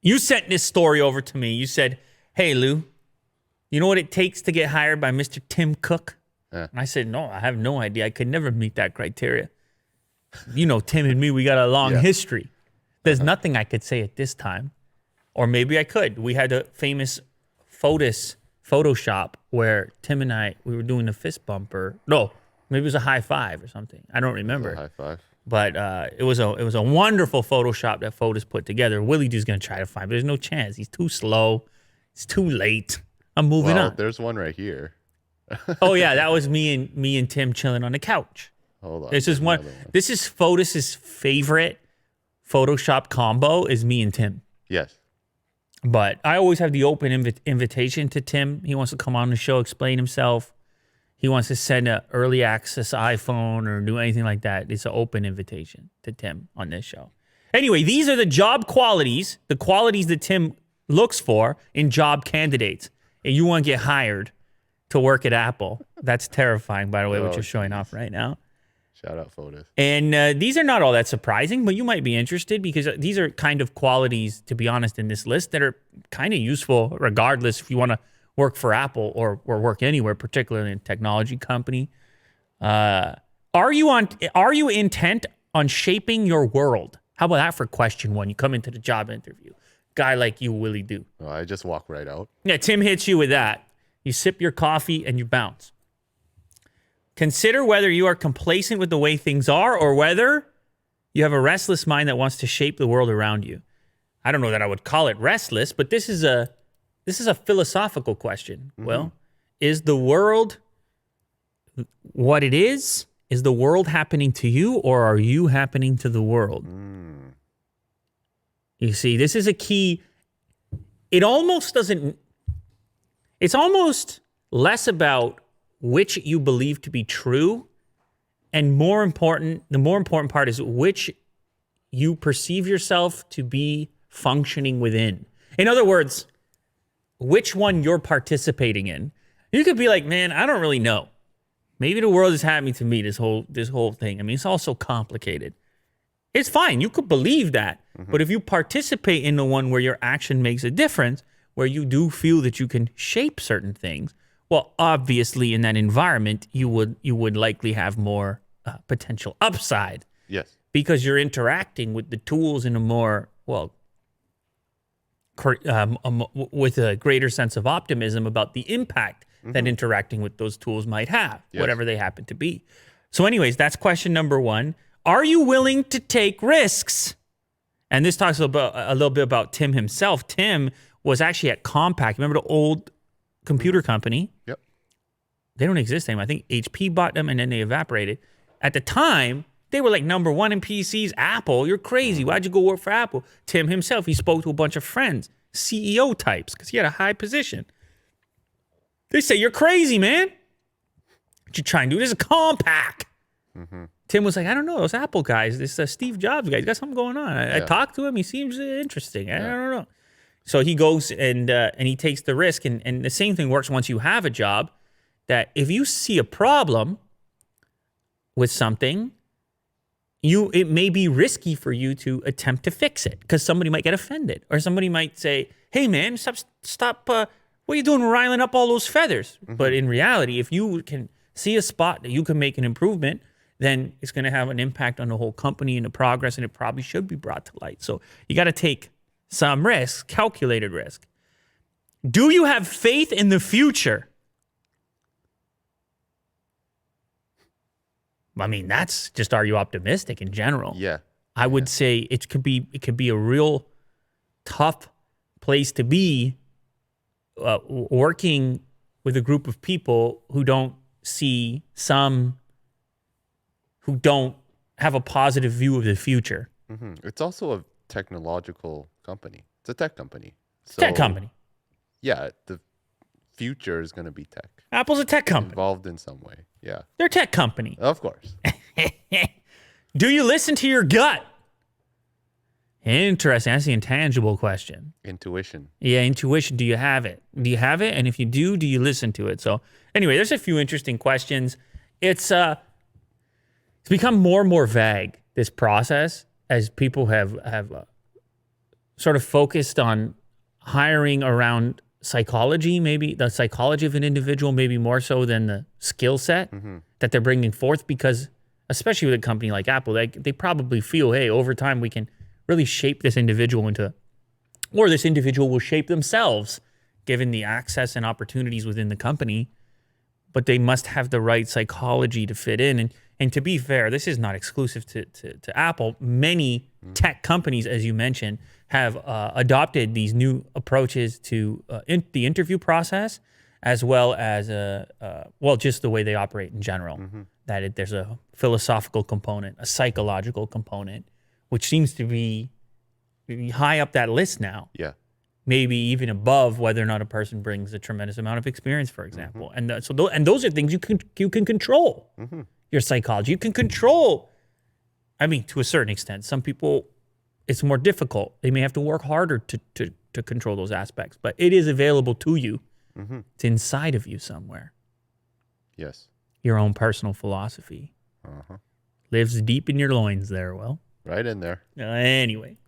You sent this story over to me. You said, hey, Lou, you know what it takes to get hired by Mr. Tim Cook? And I said, no, I have no idea. I could never meet that criteria. You know, Tim and me, we got a long history. There's nothing I could say at this time. Or maybe I could. We had a famous Photoshop where Tim and I, we were doing a fist bumper. No, maybe it was a high five or something. I don't remember. High five. But it was a wonderful Photoshop that Fotis put together. Willie D's going to try to find, but there's no chance. He's too slow. It's too late. I'm moving on. There's one right here. Oh yeah, that was me and Tim chilling on the couch. Hold on. This is one. This is Fotis's favorite Photoshop combo is me and Tim. Yes. But I always have the open invitation to Tim. He wants to come on the show, explain himself. He wants to send an early access iPhone or do anything like that. It's an open invitation to Tim on this show. Anyway, these are the job qualities, the qualities that Tim looks for in job candidates. And you want to get hired to work at Apple. That's terrifying, by the way, what you're showing off right now. Shout out Fotis. And these are not all that surprising, but you might be interested because these are kind of qualities, to be honest, in this list that are kind of useful regardless if you want to work for Apple or work anywhere, particularly in a technology company. Are you intent on shaping your world? How about that for question one? You come into the job interview. Guy like you, Willie do. Oh, I just walk right out. Yeah, Tim hits you with that. You sip your coffee and you bounce. Consider whether you are complacent with the way things are or whether you have a restless mind that wants to shape the world around you. I don't know that I would call it restless, but this is a philosophical question. Mm-hmm. Well, is the world what it is? Is the world happening to you or are you happening to the world? You see, this is a key. It's almost less about which you believe to be true, and the more important part is which you perceive yourself to be functioning within. In other words, which one you're participating in. You could be like, man, I don't really know. Maybe the world is happening to me, this whole thing. I mean, it's all so complicated. It's fine. You could believe that. Mm-hmm. But if you participate in the one where your action makes a difference, where you do feel that you can shape certain things, well, obviously in that environment, you would likely have more potential upside. Yes. Because you're interacting with the tools in a more, with a greater sense of optimism about the impact that interacting with those tools might have, whatever they happen to be. So anyways, that's question number one. Are you willing to take risks? And this talks a little bit about Tim himself. Tim was actually at Compaq. Remember the old computer company? Yep. They don't exist anymore. I think HP bought them and then they evaporated. At the time, they were like number one in PCs. Apple, you're crazy. Why'd you go work for Apple? Tim himself, he spoke to a bunch of friends, CEO types, because he had a high position. They say, you're crazy, man. What you trying to do? This is Compaq. Mm-hmm. Tim was like, I don't know, those Apple guys, this Steve Jobs guy, he's got something going on. I talked to him. He seems interesting. I don't know. So he goes and he takes the risk. And the same thing works once you have a job, that if you see a problem with something, it may be risky for you to attempt to fix it because somebody might get offended or somebody might say, hey, man, stop. What are you doing riling up all those feathers? Mm-hmm. But in reality, if you can see a spot that you can make an improvement, then it's going to have an impact on the whole company and the progress, and it probably should be brought to light. So you got to take some risk, calculated risk. Do you have faith in the future? I mean, that's just, are you optimistic in general? Yeah. I would say it could be a real tough place to be working with a group of people who don't have a positive view of the future. Mm-hmm. It's also a technological company. It's a tech company. Tech company. Yeah, the future is going to be tech. Apple's a tech company. Involved in some way. Yeah. They're a tech company. Of course. Do you listen to your gut? Interesting. That's the intangible question. Intuition. Yeah, intuition. Do you have it? Do you have it? And if you do you listen to it? So anyway, there's a few interesting questions. It's become more and more vague, this process, as people have sort of focused on hiring around psychology, maybe the psychology of an individual, maybe more so than the skill set that they're bringing forth, because especially with a company like Apple, they probably feel, hey, over time we can really shape this individual into, or this individual will shape themselves given the access and opportunities within the company, but they must have the right psychology to fit in. And to be fair, this is not exclusive to Apple. Many tech companies, as you mentioned, have adopted these new approaches to the interview process, as well as just the way they operate in general. That there's a philosophical component, a psychological component, which seems to be high up that list now. Yeah. Maybe even above whether or not a person brings a tremendous amount of experience, for example. And those are things you can control. Your psychology, you can control. I mean, to a certain extent, some people, it's more difficult. They may have to work harder to control those aspects, but it is available to you. It's inside of you somewhere. Yes. Your own personal philosophy lives deep in your loins there, Will. Right in there. Anyway.